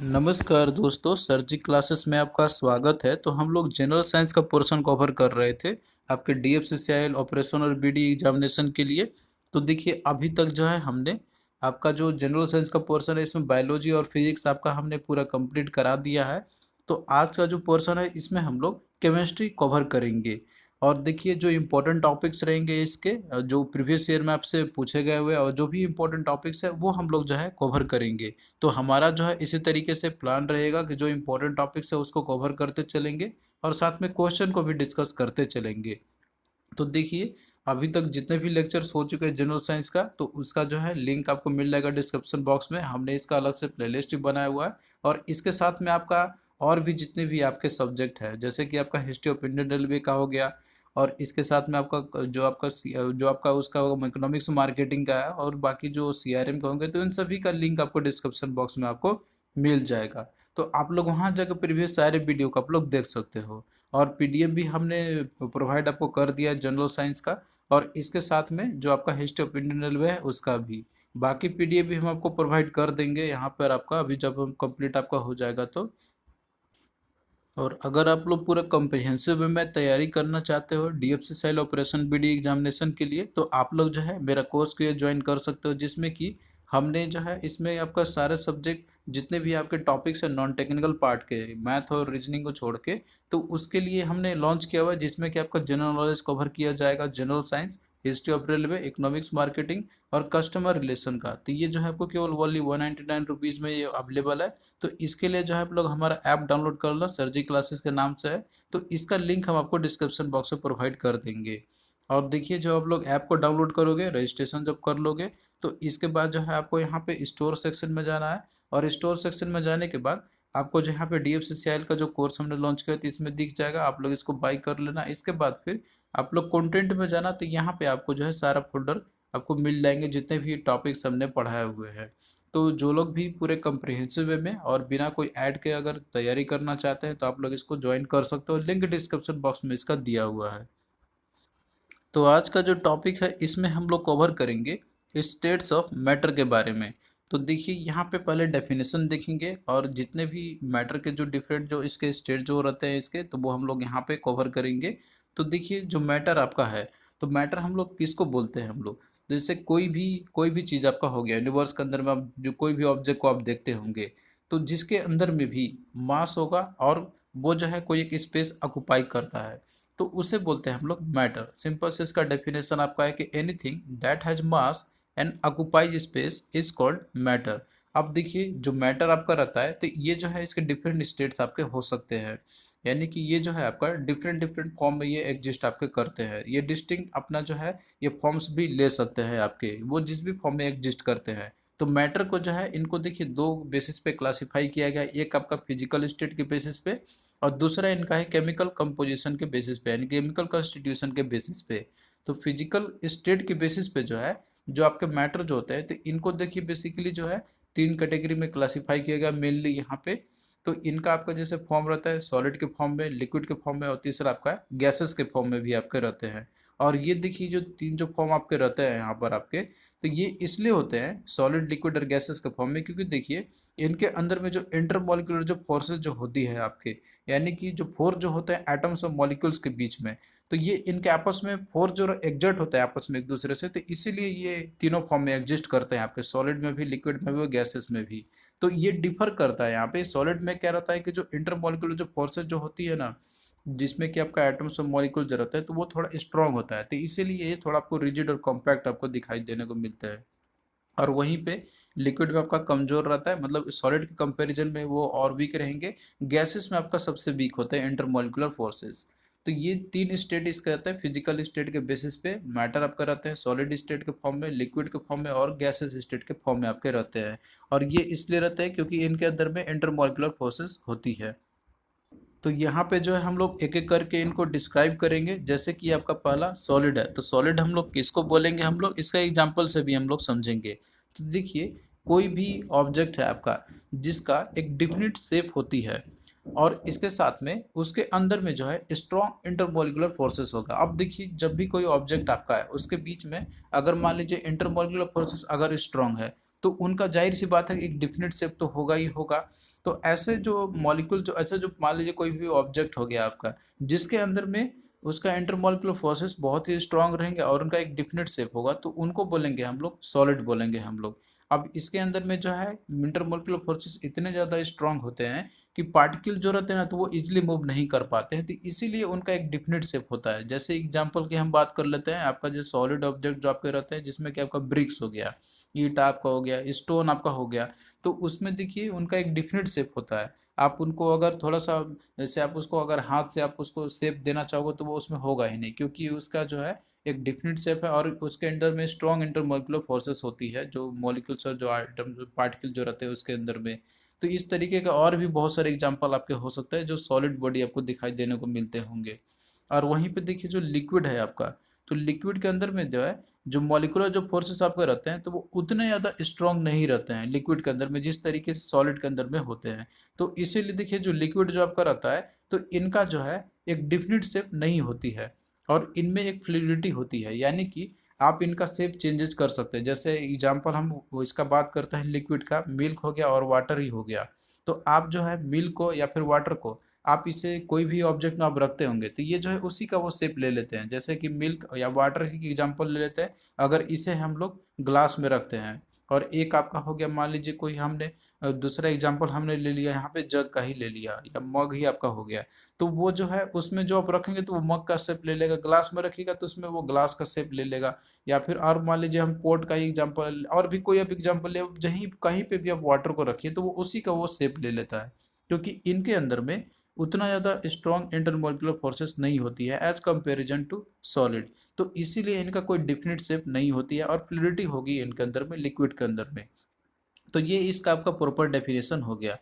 नमस्कार दोस्तों, सर जी क्लासेस में आपका स्वागत है। तो हम लोग जनरल साइंस का पोर्शन कवर कर रहे थे आपके डीएफसीसीआईएल ऑपरेशन और बीडी एग्जामिनेशन के लिए। तो देखिए अभी तक जो है हमने आपका जो जनरल साइंस का पोर्शन है इसमें बायोलॉजी और फिजिक्स आपका हमने पूरा कंप्लीट करा दिया है। तो आज का जो पोर्शन है इसमें हम लोग केमिस्ट्री कवर करेंगे। और देखिए जो इम्पोर्टेंट टॉपिक्स रहेंगे इसके जो प्रीवियस ईयर में आपसे पूछे गए हुए और जो भी इम्पोर्टेंट टॉपिक्स है वो हम लोग जो है कवर करेंगे। तो हमारा जो है इसी तरीके से प्लान रहेगा कि जो इम्पोर्टेंट टॉपिक्स है उसको कवर करते चलेंगे और साथ में क्वेश्चन को भी डिस्कस करते चलेंगे। तो देखिए अभी तक जितने भी लेक्चर्स हो चुके हैं जनरल साइंस का, तो उसका जो है लिंक आपको मिल जाएगा डिस्क्रिप्शन बॉक्स में। हमने इसका अलग से प्लेलिस्ट भी बनाया हुआ है और इसके साथ में आपका और भी जितने भी आपके सब्जेक्ट है, जैसे कि आपका हिस्ट्री ऑफ इंडियन रेलवे का हो गया, और इसके साथ में आपका जो आपका उसका इकोनॉमिक्स मार्केटिंग का है, और बाकी जो सीआरएम का होंगे, तो इन सभी का लिंक आपको डिस्क्रिप्शन बॉक्स में आपको मिल जाएगा। तो आप लोग वहाँ जाकर प्रीवियस सारे वीडियो को आप लोग देख सकते हो। और पीडीएफ भी हमने प्रोवाइड आपको कर दिया है जनरल साइंस का, और इसके साथ में जो आपका हिस्ट्री ऑफ इंडियन रेलवे है उसका भी। बाकी पीडीएफ भी हम आपको प्रोवाइड कर देंगे यहाँ पर आपका, अभी जब हम कंप्लीट आपका हो जाएगा तो। और अगर आप लोग पूरा कॉम्प्रिहेंसिव वे में तैयारी करना चाहते हो DFCCIL operation BD examination के लिए, तो आप लोग जो है मेरा कोर्स को ज्वाइन कर सकते हो, जिसमें कि हमने जो है इसमें आपका सारे सब्जेक्ट जितने भी आपके टॉपिक्स हैं नॉन टेक्निकल पार्ट के, मैथ और रीजनिंग को छोड़ के, तो उसके लिए हमने लॉन्च किया हुआ है, जिसमें कि आपका जनरल नॉलेज कवर किया जाएगा, general science, history of railway, economics marketing और कस्टमर रिलेशन का। तो ये जो है आपको केवल ओनली 199 रुपीज़ में ये अवेलेबल है। तो इसके लिए जो है आप लोग हमारा ऐप डाउनलोड कर लो, सर जी क्लासेस के नाम से है। तो इसका लिंक हम आपको डिस्क्रिप्शन बॉक्स में प्रोवाइड कर देंगे। और देखिए जब आप लोग ऐप को डाउनलोड करोगे, रजिस्ट्रेशन जब कर लोगे, तो इसके बाद जो है आपको यहाँ पे स्टोर सेक्शन में जाना है। और स्टोर सेक्शन में जाने के बाद आपको जो यहाँ पे डीएफसीसीआईएल का जो कोर्स हमने लॉन्च किया था इसमें दिख जाएगा, आप लोग इसको बाई कर लेना। इसके बाद फिर आप लोग कंटेंट में जाना, तो यहाँ पे आपको जो है सारा फोल्डर आपको मिल जाएंगे जितने भी टॉपिक्स हमने पढ़ाए हुए हैं। तो जो लोग भी पूरे कम्प्रिहेंसिव वे में और बिना कोई ऐड के अगर तैयारी करना चाहते हैं, तो आप लोग इसको ज्वाइन कर सकते हो, लिंक डिस्क्रिप्शन बॉक्स में इसका दिया हुआ है। तो आज का जो टॉपिक है इसमें हम लोग कवर करेंगे स्टेट्स ऑफ मैटर के बारे में। तो देखिए यहाँ पे पहले डेफिनेशन देखेंगे, और जितने भी मैटर के जो डिफरेंट जो इसके स्टेट जो रहते हैं इसके, तो वो हम लोग यहाँ पे कवर करेंगे। तो देखिए जो मैटर आपका है, तो मैटर हम लोग किसको बोलते हैं हम लोग, जैसे कोई भी चीज़ आपका हो गया यूनिवर्स के अंदर में, आप जो कोई भी ऑब्जेक्ट को आप देखते होंगे, तो जिसके अंदर में भी मास होगा और वो जो है कोई एक स्पेस ऑक्युपाई करता है, तो उसे बोलते हैं हम लोग मैटर। सिंपल से इसका डेफिनेशन आपका है कि anything that has mass and occupies space is called matter. अब देखिए जो मैटर आपका रहता है, तो ये जो है इसके डिफरेंट स्टेट्स आपके हो सकते हैं, यानी कि ये जो है आपका डिफरेंट डिफरेंट फॉर्म में ये एग्जिस्ट आपके करते हैं। ये डिस्टिंक्ट अपना जो है ये फॉर्म्स भी ले सकते हैं आपके, वो जिस भी फॉर्म में एग्जिस्ट करते हैं। तो मैटर को जो है इनको देखिए दो बेसिस पे क्लासिफाई किया गया, एक आपका फिजिकल स्टेट के बेसिस पे, और दूसरा इनका है केमिकल कंपोजिशन के बेसिस पे, यानी केमिकल कॉन्स्टिट्यूशन के बेसिस पे। तो फिजिकल स्टेट के बेसिस पे जो है जो आपके मैटर जो होते हैं, तो इनको देखिए बेसिकली जो है तीन कैटेगरी में क्लासिफाई किया गया मेनली यहाँ पे। तो इनका आपका जैसे फॉर्म रहता है सॉलिड के फॉर्म में, लिक्विड के फॉर्म में, और तीसरा आपका गैसेस के फॉर्म में भी आपके रहते हैं। और ये देखिए जो तीन जो फॉर्म आपके रहते हैं यहाँ पर आपके, तो ये इसलिए होते हैं सॉलिड, लिक्विड और गैसेस के फॉर्म में, क्योंकि देखिए इनके अंदर में जो इंटरमॉलिक्यूलर जो फोर्सेज जो होती है आपके, यानी कि जो फोर्स जो होते हैं एटम्स और मॉलिक्यूल्स के बीच में, तो ये इनके आपस में फोर्स जो एग्जर्ट होता है आपस में एक दूसरे से, तो इसीलिए ये तीनों फॉर्म में एग्जिस्ट करते हैं आपके, सॉलिड में भी, लिक्विड में भी और गैसेस में भी। तो ये डिफर करता है यहाँ पे। सॉलिड में क्या रहता है कि जो इंटरमॉलिक्यूलर जो फोर्सेज जो होती है ना, जिसमें कि आपका एटम्स और मॉलिक्यूल जो रहता है, तो वो थोड़ा स्ट्रांग होता है, तो इसीलिए ये थोड़ा आपको रिजिड और कॉम्पैक्ट आपको दिखाई देने को मिलता है। और वहीं पे लिक्विड में आपका कमजोर रहता है, मतलब सॉलिड के कंपैरिजन में वो और वीक रहेंगे। गैसेस में आपका सबसे वीक होता है इंटरमॉलिक्यूलर फोर्सेस। तो ये तीन स्टेट इसका रहता है, फिजिकल स्टेट के बेसिस पे मैटर आपका रहता है, सॉलिड स्टेट के फॉर्म में, लिक्विड के फॉर्म में, और गैसेस स्टेट के फॉर्म में आपके रहते हैं। और ये इसलिए रहते हैं क्योंकि इनके अंदर में इंटरमॉलिक्यूलर फोर्सेस होती है। तो यहाँ पे जो है हम लोग एक एक करके इनको डिस्क्राइब करेंगे। जैसे कि आपका पहला सॉलिड है, तो सॉलिड हम लोग किसको बोलेंगे, हम लोग इसका एग्जांपल से भी हम लोग समझेंगे। तो देखिए कोई भी ऑब्जेक्ट है आपका जिसका एक डिफिनिट शेप होती है, और इसके साथ में उसके अंदर में जो है स्ट्रॉन्ग इंटरमोलिकुलर फोर्सेस होगा। अब देखिए जब भी कोई ऑब्जेक्ट आपका है उसके बीच में अगर मान लीजिए इंटरमोलिकुलर फोर्सेस अगर स्ट्रॉन्ग है, तो उनका जाहिर सी बात है कि एक डिफिनिट शेप तो होगा ही होगा। तो ऐसे जो मॉलिक्यूल, जो ऐसे जो मान लीजिए कोई भी ऑब्जेक्ट हो गया आपका, जिसके अंदर में उसका इंटरमॉलिक्यूलर फोर्सेस बहुत ही स्ट्रांग रहेंगे और उनका एक डिफिनिट शेप होगा, तो उनको बोलेंगे हम लोग सॉलिड बोलेंगे हम लोग। अब इसके अंदर में जो है इंटरमॉलिक्यूलर फोर्सेस इतने ज़्यादा स्ट्रांग होते हैं कि पार्टिकल जो रहते हैं ना, तो वो इजीली मूव नहीं कर पाते हैं, तो इसीलिए उनका एक डिफिनिट शेप होता है। जैसे एग्जांपल की हम बात कर लेते हैं, आपका जो सॉलिड ऑब्जेक्ट जो आपके रहते हैं, जिसमें कि आपका ब्रिक्स हो गया, ईंट आपका हो गया, स्टोन आपका हो गया, तो उसमें देखिए उनका एक डिफिनिट शेप होता है। आप उनको अगर थोड़ा सा, जैसे आप उसको अगर हाथ से आप उसको शेप देना चाहोगे तो वो उसमें होगा ही नहीं, क्योंकि उसका जो है एक डिफिनिट शेप है और उसके अंदर में स्ट्रॉन्ग इंटरमॉलिक्यूलर फोर्सेस होती है, जो मॉलिक्यूल्स और जो आइटम पार्टिकल जो रहते हैं उसके अंदर में। तो इस तरीके का और भी बहुत सारे एग्जांपल आपके हो सकते हैं जो सॉलिड बॉडी आपको दिखाई देने को मिलते होंगे। और वहीं पे देखिए जो लिक्विड है आपका, तो लिक्विड के अंदर में जो है जो मॉलिक्यूलर जो फोर्सेस आपके रहते हैं, तो वो उतने ज़्यादा स्ट्रांग नहीं रहते हैं लिक्विड के अंदर में, जिस तरीके से सॉलिड के अंदर में होते हैं। तो इसीलिए देखिए जो लिक्विड जो आपका रहता है, तो इनका जो है एक डिफिनिट शेप नहीं होती है और इनमें एक फ्लूइडिटी होती है, यानी कि आप इनका शेप चेंजेस कर सकते हैं। जैसे एग्जांपल हम वो इसका बात करते हैं लिक्विड का, मिल्क हो गया और वाटर ही हो गया। तो आप जो है मिल्क को या फिर वाटर को, आप इसे कोई भी ऑब्जेक्ट में आप रखते होंगे, तो ये जो है उसी का वो शेप ले लेते हैं। जैसे कि मिल्क या वाटर की एग्जांपल ले लेते हैं, अगर इसे हम लोग ग्लास में रखते हैं, और एक आपका हो गया मान लीजिए कोई हमने दूसरा एग्जांपल हमने ले लिया यहाँ पे जग का ही ले लिया या मग ही आपका हो गया, तो वो जो है उसमें जो आप रखेंगे तो वो मग का शेप ले लेगा, ग्लास में रखिएगा तो उसमें वो ग्लास का शेप ले लेगा। या फिर और मान लीजिए हम पोर्ट का ही एग्जांपल, और भी कोई आप एग्जांपल ले, जहीं कहीं पे भी आप वाटर को रखिए तो वो उसी का वो शेप ले लेता है, क्योंकि इनके अंदर में उतना ज़्यादा स्ट्रॉन्ग इंटरमॉलिक्यूलर फोर्सेस नहीं होती है एज कंपेरिजन टू सॉलिड। तो इसीलिए इनका कोई डिफिनिट शेप नहीं होती है और फ्लूइडिटी होगी इनके अंदर में, लिक्विड के अंदर में। तो ये इसका आपका प्रॉपर डेफिनेशन हो गया।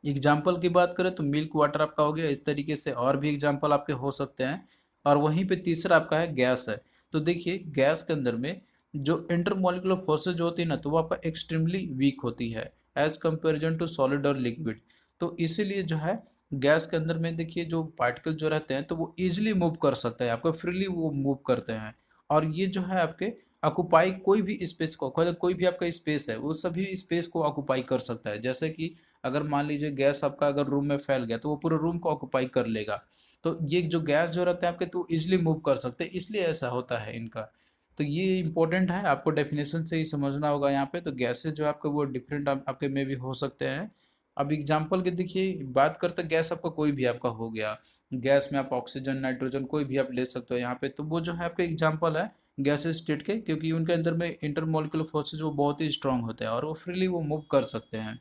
एग्जाम्पल की बात करें तो मिल्क वाटर आपका हो गया, इस तरीके से और भी एग्जाम्पल आपके हो सकते हैं। और वहीं पे तीसरा आपका है गैस है। तो देखिए गैस के अंदर में जो इंटरमॉलिक्यूलर फोर्सेज जो होती है ना, तो वो आपका एक्सट्रीमली वीक होती है एज कंपेरिजन टू सॉलिड और लिक्विड। तो इसीलिए जो है गैस के अंदर में देखिए जो पार्टिकल जो रहते हैं, तो वो इजिली मूव कर सकते हैं, आपको फ्रीली वो मूव करते हैं। और ये जो है आपके ऑक्युपाई कोई भी स्पेस को, कोई भी आपका स्पेस है वो सभी स्पेस को ऑक्युपाई कर सकता है। जैसे कि अगर मान लीजिए गैस आपका अगर रूम में फैल गया तो वो पूरे रूम को ऑक्युपाई कर लेगा। तो ये जो गैस जो रहता है आपके, तो इजिली मूव कर सकते हैं, इसलिए ऐसा होता है इनका। तो ये इंपॉर्टेंट है, आपको डेफिनेशन से ही समझना होगा यहाँ पे। तो गैसेज जो आपके वो डिफरेंट आपके में भी हो सकते हैं। अब एग्जाम्पल के देखिए बात करते हैं, गैस आपका कोई भी आपका हो गया, गैस में आप ऑक्सीजन नाइट्रोजन कोई भी आप ले सकते हो यहाँ पे, तो वो जो है आपका एग्जाम्पल है गैसेस स्टेट के, क्योंकि उनके अंदर में इंटरमोलिकुलर फोर्सेज वो बहुत ही स्ट्रांग होते हैं और वो फ्रीली वो मूव कर सकते हैं।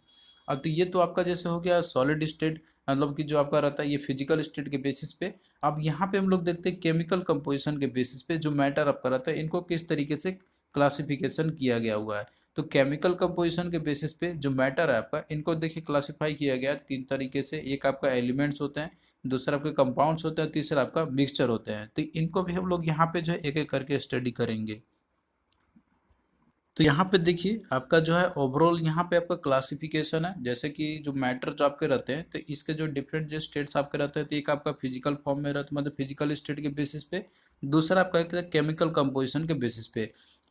अब तो ये तो आपका जैसे हो गया सॉलिड स्टेट, मतलब कि जो आपका रहता है ये फिजिकल स्टेट के बेसिस पे। अब यहाँ पे हम लोग देखते हैं केमिकल कंपोजिशन के बेसिस पे जो मैटर आपका रहता है, इनको किस तरीके से क्लासिफिकेशन किया गया हुआ है। तो केमिकल कंपोजिशन के बेसिस पे जो मैटर है आपका, इनको देखिए क्लासिफाई किया गया है तीन तरीके से। एक आपका एलिमेंट्स होते हैं, दूसरा आपके कंपाउंड्स होते हैं, तीसरा आपका मिक्सचर होते हैं। तो इनको भी हम लोग यहाँ पे जो है एक एक करके स्टडी करेंगे। तो यहाँ पे देखिए आपका जो है ओवरऑल यहाँ पे आपका क्लासिफिकेशन है, जैसे कि जो मैटर जो आपके रहते हैं, तो इसके जो डिफरेंट जो स्टेट्स आपके रहते हैं, तो एक आपका फिजिकल फॉर्म में रहता है, मतलब फिजिकल स्टेट के बेसिस पे। दूसरा आपका एक केमिकल कंपोजिशन के बेसिस पे।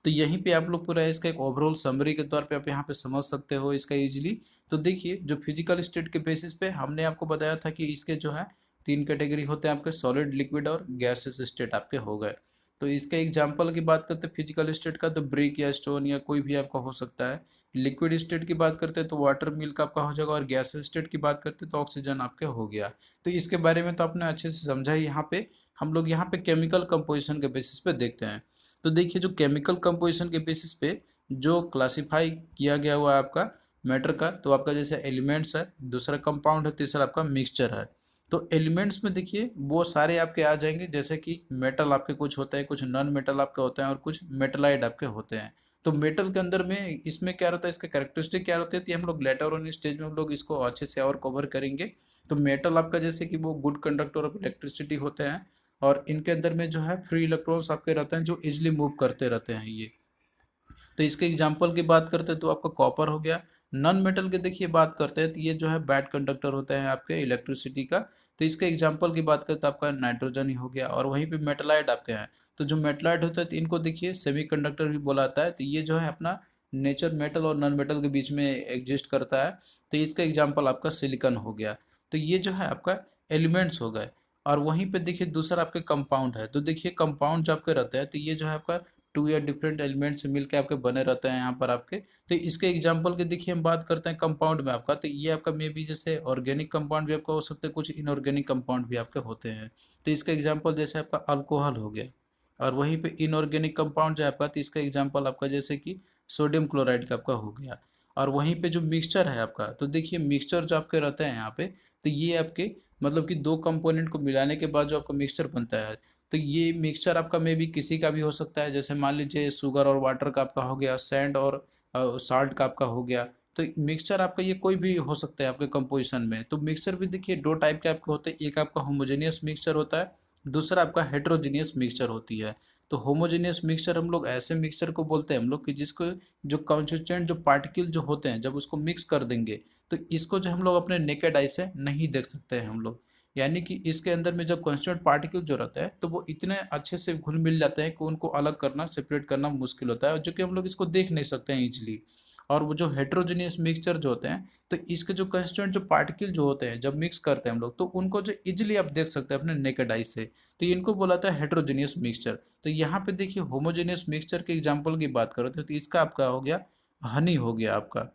तो यहीं पे आप लोग पूरा इसका एक ओवरऑल समरी के तौर पे आप यहाँ पे समझ सकते हो इसका इजीली। तो देखिए जो फिजिकल स्टेट के बेसिस पे हमने आपको बताया था कि इसके जो है तीन कैटेगरी होते हैं आपके, सॉलिड, लिक्विड और गैसेस स्टेट आपके हो गए। तो इसका एग्जाम्पल की बात करते हैं फिजिकल स्टेट का, तो ब्रिक या स्टोन या कोई भी आपका हो सकता है। लिक्विड स्टेट की बात करते हैं तो वाटर मिल्क आपका हो जाएगा, और गैस स्टेट की बात करते हैं तो ऑक्सीजन आपके हो गया। तो इसके बारे में तो आपने अच्छे से समझा ही। यहाँ पे हम लोग यहाँ पे केमिकल कंपोजिशन के बेसिस पे देखते हैं। तो देखिए जो केमिकल कंपोजिशन के बेसिस पे जो क्लासीफाई किया गया हुआ है आपका मैटर का, तो आपका जैसे एलिमेंट्स है, दूसरा कंपाउंड है, तीसरा आपका मिक्सचर है। तो एलिमेंट्स में देखिए वो सारे आपके आ जाएंगे, जैसे कि मेटल आपके कुछ होते हैं, कुछ नॉन मेटल आपके होते हैं, और कुछ मेटलाइड आपके होते हैं। तो मेटल के अंदर में इसमें क्या रहता है, इसका कैरेक्टरिस्टिक क्या रहती है, तो ये हम लोग लेटर ऑन स्टेज में हम लोग इसको अच्छे से और कवर करेंगे। तो मेटल आपका जैसे कि वो गुड कंडक्टर ऑफ इलेक्ट्रिसिटी होते हैं, और इनके अंदर में जो है फ्री इलेक्ट्रॉन्स आपके रहते हैं जो इजिली मूव करते रहते हैं ये। तो इसके एग्जाम्पल की बात करते हैं तो आपका कॉपर हो गया। नॉन मेटल के देखिए बात करते हैं तो ये जो है बैड कंडक्टर होते हैं आपके इलेक्ट्रिसिटी का। तो इसके एग्जाम्पल की बात करते हैं तो आपका नाइट्रोजन ही हो गया। और वहीं पे मेटलाइड आपके हैं, तो जो मेटलाइड होता है तो इनको देखिए सेमी कंडक्टर भी बोला जाता है। तो ये जो है अपना नेचर मेटल और नॉन मेटल के बीच में एग्जिस्ट करता है। तो इसका एग्जांपल आपका सिलिकॉन हो गया। तो ये जो है आपका एलिमेंट्स हो गए। और वहीं पे देखिए दूसरा आपके कंपाउंड है। तो देखिए कंपाउंड जो आपके रहते हैं तो ये जो है आपका टू या डिफरेंट एलिमेंट से मिलकर आपके बने रहते हैं यहाँ पर आपके। तो इसके एग्जांपल की देखिए हम बात करते हैं कंपाउंड में आपका, तो ये आपका मे बी जैसे ऑर्गेनिक कंपाउंड भी आपका हो सकते हैं, कुछ इनऑर्गेनिक कंपाउंड भी आपके होते हैं। तो इसका एग्जांपल जैसे आपका अल्कोहल हो गया। और वहीं पे इनऑर्गेनिक कंपाउंड जो है आपका, तो इसका एग्जांपल आपका जैसे कि सोडियम क्लोराइड का आपका हो गया। और वहीं पे जो मिक्सचर है आपका, तो देखिए मिक्सचर जो आपके रहते हैं यहाँ पे, तो ये आपके मतलब कि दो कंपोनेंट को मिलाने के बाद जो आपका मिक्सचर बनता है। तो ये मिक्सचर आपका मे बी किसी का भी हो सकता है, जैसे मान लीजिए शुगर और वाटर का आपका हो गया, सैंड और साल्ट का आपका हो गया। तो मिक्सचर आपका ये कोई भी हो सकता है आपके कंपोजिशन में। तो मिक्सचर भी देखिए दो टाइप के आपके होते हैं, एक आपका होमोजेनियस मिक्सचर होता है, दूसरा आपका हेट्रोजीनियस मिक्सचर होती है। तो होमोजेनियस मिक्सचर हम लोग ऐसे मिक्सचर को बोलते हैं हम लोग कि जिसको जो कॉन्स्टिट्यूएंट जो पार्टिकल जो होते हैं जब उसको मिक्स कर देंगे, तो इसको जो हम लोग अपने नेकेड आई से नहीं देख सकते हैं हम लोग। यानी कि इसके अंदर में जब कॉन्स्टिट्यूएंट पार्टिकल जो रहता है तो वो इतने अच्छे से घुल मिल जाते हैं कि उनको अलग करना, सेपरेट करना मुश्किल होता है, जो कि हम लोग इसको देख नहीं सकते हैं इजिली। और वो जो हेट्रोजीनियस मिक्सचर जो होते हैं, तो इसके जो कंस्टिट्यूएंट जो पार्टिकल जो होते हैं जब मिक्स करते हैं हम लोग, तो उनको जो इजिली आप देख सकते हैं अपने नेकेड आई से। तो इनको बोला था हेट्रोजीनियस मिक्सचर। तो यहाँ पे देखिए होमोजेनियस मिक्सचर के एग्जाम्पल की बात करो तो इसका आपका हो गया हनी हो गया आपका।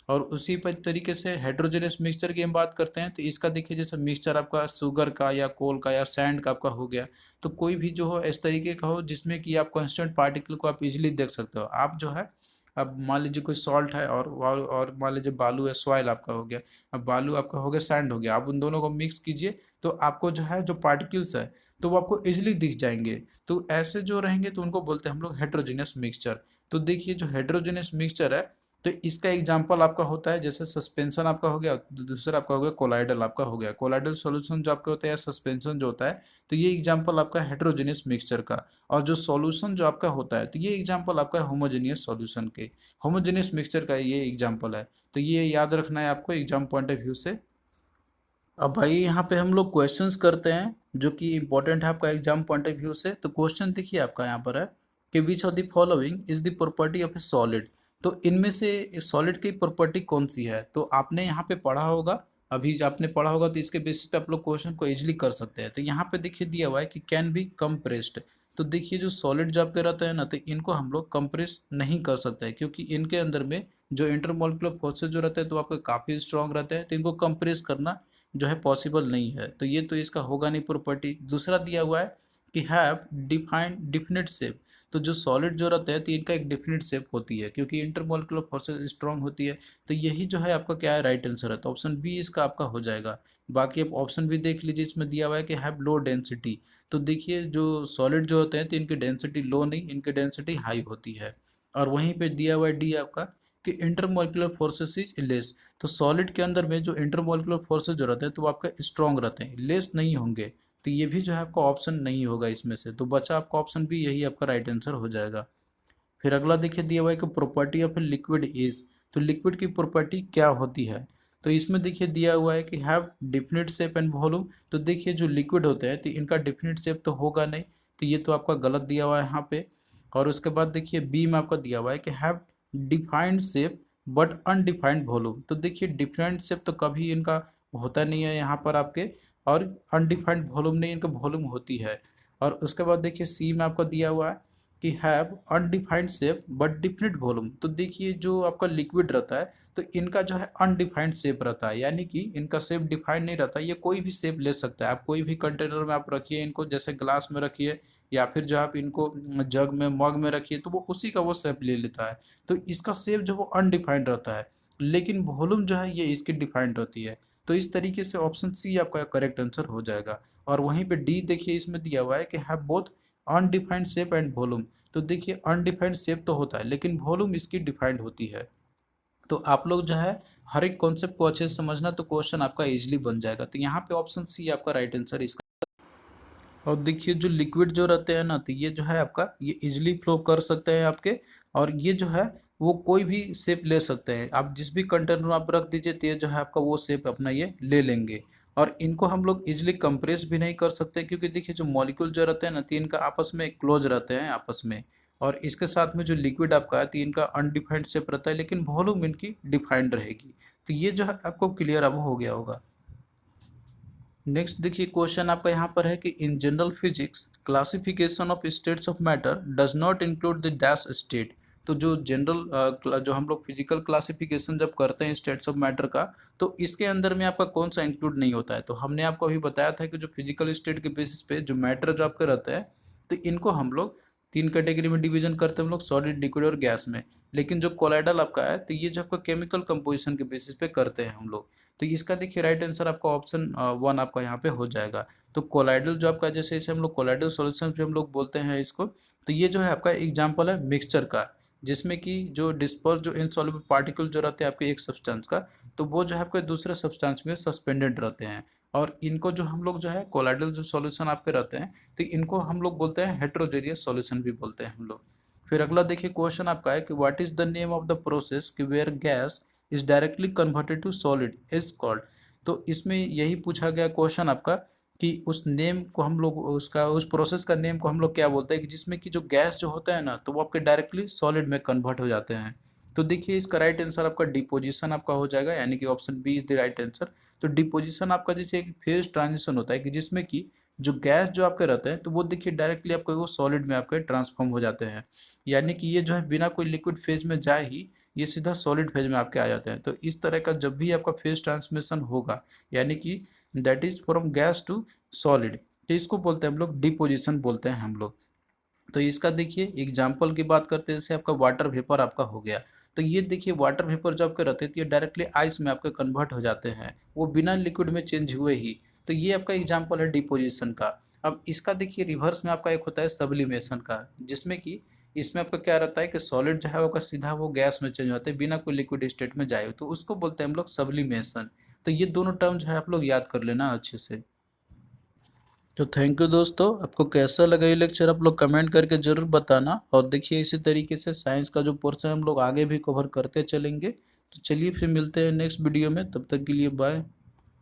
और उसी पर तरीके से हेट्रोजेनियस मिक्सचर की हम बात करते हैं, तो इसका देखिए जैसे मिक्सचर आपका शुगर का या कोल का या सैंड का आपका हो गया। तो कोई भी जो हो इस तरीके का हो जिसमें कि आप कांस्टेंट पार्टिकल को आप इजीली देख सकते हो। आप जो है, अब मान लीजिए कोई सॉल्ट है और मान लीजिए बालू है, सॉइल आपका हो गया। अब बालू आपका हो गया, सैंड हो गया, आप उन दोनों को मिक्स कीजिए तो आपको जो है जो पार्टिकल्स है तो वो आपको इजिली दिख जाएंगे। तो ऐसे जो रहेंगे तो उनको बोलते हैं हम लोग हेट्रोजेनियस मिक्सचर। तो देखिए जो हेट्रोजेनियस मिक्सचर है, तो इसका एग्जाम्पल आपका होता है जैसे सस्पेंशन आपका हो गया, दूसरा आपका हो गया कोलाइडल आपका हो गया। कोलाइडल सॉल्यूशन जो आपके होता है या सस्पेंशन जो होता है, तो ये एग्जाम्पल आपका हेट्रोजेनियस मिक्सचर का। और जो सॉल्यूशन जो आपका होता है, तो ये एग्जाम्पल आपका होमोजेनियस सॉल्यूशन के, होमोजेनियस मिक्सचर का ये एग्जाम्पल है। तो ये याद रखना है आपको एग्जाम पॉइंट ऑफ व्यू से। अब भाई यहाँ पे हम लोग क्वेश्चंस करते हैं जो कि इंपॉर्टेंट है आपका एग्जाम पॉइंट ऑफ व्यू से। तो क्वेश्चन देखिए आपका यहाँ पर है कि which of the following is the property of A solid. तो इनमें से सॉलिड की प्रॉपर्टी कौन सी है, तो आपने यहाँ पे पढ़ा होगा। अभी जो आपने पढ़ा होगा तो इसके बेसिस पे आप लोग क्वेश्चन को इजिली कर सकते हैं। तो यहाँ पे देखिए दिया हुआ है कि कैन बी कंप्रेस्ड। तो देखिए जो सॉलिड जो आपके रहते हैं ना, तो इनको हम लोग कंप्रेस नहीं कर सकते हैं, क्योंकि इनके अंदर में जो इंटरमोलिकुलर फोर्सेज जो रहते हैं तो आपके काफ़ी स्ट्रॉन्ग रहते हैं। तो इनको कंप्रेस करना जो है पॉसिबल नहीं है। तो ये तो इसका होगा नहीं प्रॉपर्टी। दूसरा दिया हुआ है कि हैव डिफाइंड डिफिनिट शेप। तो जो सॉलिड जो रहता है तो इनका एक डिफिनिट शेप होती है, क्योंकि इंटरमोलिकुलर फोर्सेस स्ट्रांग होती है। तो यही जो है आपका क्या है राइट आंसर है। तो ऑप्शन बी इसका आपका हो जाएगा। बाकी आप ऑप्शन भी देख लीजिए, इसमें दिया हुआ है कि हैव लो डेंसिटी। तो देखिए जो सॉलिड जो होते हैं तो इनकी डेंसिटी लो नहीं, इनकी डेंसिटी हाई होती है। और वहीं पे दिया हुआ है डी आपका कि इंटरमोलिकुलर फोर्सेस इज लेस। तो सॉलिड के अंदर में जो इंटरमोलिकुलर फोर्सेस जो रहते हैं तो वो आपका स्ट्रॉन्ग रहते हैं, लेस नहीं होंगे। तो ये भी जो है आपका ऑप्शन नहीं होगा इसमें से। तो बचा आपका ऑप्शन भी, यही आपका राइट आंसर हो जाएगा। फिर अगला देखिए दिया हुआ है कि property of a liquid is. तो लिक्विड की प्रॉपर्टी क्या होती है। तो इसमें देखिए दिया हुआ है कि have definite shape and volume. तो देखिए जो लिक्विड होते हैं तो इनका डिफिनिट शेप तो होगा नहीं, तो ये तो आपका गलत दिया हुआ है यहाँ पे। और उसके बाद देखिए बी में आपका दिया हुआ है कि have defined shape but undefined volume. तो देखिए डिफाइंड शेप तो कभी इनका होता नहीं है यहाँ पर आपके, और अनडिफाइंड वॉल्यूम नहीं, इनका वॉल्यूम होती है। और उसके बाद देखिए सी में आपका दिया हुआ है कि have undefined shape but definite volume. तो देखिए जो आपका लिक्विड रहता है तो इनका जो है अनडिफाइंड शेप रहता है, यानी कि इनका शेप डिफाइंड नहीं रहता। ये कोई भी शेप ले सकता है, आप कोई भी कंटेनर में आप रखिए इनको, जैसे ग्लास में रखिए या फिर जो आप इनको जग में मग में रखिए तो वो उसी का वो शेप ले लेता है। तो इसका शेप जो वो अनडिफाइंड रहता है, लेकिन वॉल्यूम जो है ये इसकी डिफाइंड रहती है। तो इस तरीके से ऑप्शन सी आपका करेक्ट आंसर हो जाएगा। और वहीं पे डी देखिए इसमें दिया हुआ है कि have both undefined shape and volume. तो देखिए अनडिफाइंड शेप तो होता है लेकिन वॉल्यूम इसकी डिफाइंड होती है। तो आप लोग जो है हर एक कॉन्सेप्ट को अच्छे से समझना, तो क्वेश्चन आपका इजीली बन जाएगा। तो यहाँ पे ऑप्शन सी आपका राइट आंसर इसका। और देखिए जो लिक्विड जो रहते हैं ना, तो ये जो है आपका ये इजिली फ्लो कर सकते हैं आपके। और ये जो है वो कोई भी शेप ले सकते हैं, आप जिस भी कंटेनर में आप रख दीजिए तो ये जो है आपका वो शेप अपना ये ले लेंगे। और इनको हम लोग इजिली कंप्रेस भी नहीं कर सकते, क्योंकि देखिए जो मॉलिक्यूल जो रहते हैं ना, तो इनका आपस में क्लोज रहते हैं आपस में। और इसके साथ में जो लिक्विड आपका है तो इनका अनडिफाइंड शेप रहता है, लेकिन वॉल्यूम इनकी डिफाइंड रहेगी। तो ये जो है आपको क्लियर अब हो गया होगा। नेक्स्ट देखिए क्वेश्चन आपका यहाँ पर है कि in general physics classification of states of matter does not include the dash state. तो जो जनरल जो हम लोग फिजिकल क्लासिफिकेशन जब करते हैं स्टेट्स ऑफ मैटर का, तो इसके अंदर में आपका कौन सा इंक्लूड नहीं होता है। तो हमने आपको अभी बताया था कि जो फिजिकल स्टेट के बेसिस पे जो मैटर जो आपका रहता है, तो इनको हम लोग तीन कैटेगरी में डिवीजन करते हैं हम लोग, सॉलिड, लिक्विड और गैस में। लेकिन जो कोलाइडल आपका है तो ये जो आपका केमिकल कंपोजिशन के बेसिस पे करते हैं हम लोग। तो इसका देखिए राइट आंसर आपका ऑप्शन 1 आपका यहाँ पे हो जाएगा। तो कोलाइडल जो आपका, जैसे इसे हम लोग कोलाइडल सॉल्यूशन भी हम लोग बोलते हैं इसको, तो ये जो है आपका एग्जांपल है मिक्सचर का, जिसमें कि जो डिस्पर्स जो इनसॉल्युबल पार्टिकल जो रहते हैं आपके एक सब्सटेंस का, तो वो जो है आपके दूसरे सब्सटेंस में सस्पेंडेड रहते हैं। और इनको जो हम लोग जो है कोलाइडल जो सॉल्यूशन आपके रहते हैं, तो इनको हम लोग बोलते हैं हेट्रोजेनियस सॉल्यूशन भी बोलते हैं हम लोग। फिर अगला देखिए क्वेश्चन आपका है कि what is the name of the process कि where gas is directly converted to solid is called. तो इसमें यही पूछा गया क्वेश्चन आपका कि उस नेम को हम लोग उसका उस प्रोसेस का नेम को हम लोग क्या बोलते हैं कि जिसमें कि जो गैस जो होता है ना, तो वो आपके डायरेक्टली सॉलिड में कन्वर्ट हो जाते हैं। तो देखिए इसका राइट आंसर आपका डिपोजिशन आपका हो जाएगा, यानी कि option B is the right answer. तो डिपोजिशन आपका जैसे एक फेज ट्रांजिशन होता है कि जिसमें कि जो गैस जो आपके रहते हैं तो वो देखिए डायरेक्टली आपके वो सॉलिड में आपके ट्रांसफॉर्म हो जाते हैं, यानी कि ये जो है बिना कोई लिक्विड फेज में जाए ही ये सीधा सॉलिड फेज में आपके आ जाते हैं। तो इस तरह का जब भी आपका फेज ट्रांसमिशन होगा, यानी कि that is from gas to solid, तो इसको बोलते हैं हम लोग डिपोजिशन बोलते हैं हम लोग। तो इसका देखिए एग्जाम्पल की बात करते हैं, जैसे आपका वाटर वेपर आपका हो गया। तो ये देखिए वाटर वेपर जो आपके रहते हैं तो ये डायरेक्टली आइस में आपके कन्वर्ट हो जाते हैं, वो बिना लिक्विड में चेंज हुए ही। तो ये आपका एग्जाम्पल है डिपोजिशन का। अब इसका देखिए रिवर्स में आपका एक होता है सब्लिमेशन का, जिसमें कि इसमें आपका क्या रहता है कि सॉलिड जो है वो का सीधा वो गैस में चेंज होता है बिना कोई लिक्विड स्टेट में जाए, तो उसको बोलते हैं हम लोग सब्लिमेशन। तो ये दोनों टर्म जो है आप लोग याद कर लेना अच्छे से। तो थैंक यू दोस्तों, आपको कैसा लगा ये लेक्चर आप लोग कमेंट करके ज़रूर बताना। और देखिए इसी तरीके से साइंस का जो पोर्शन हम लोग आगे भी कवर करते चलेंगे। तो चलिए फिर मिलते हैं नेक्स्ट वीडियो में, तब तक के लिए बाय।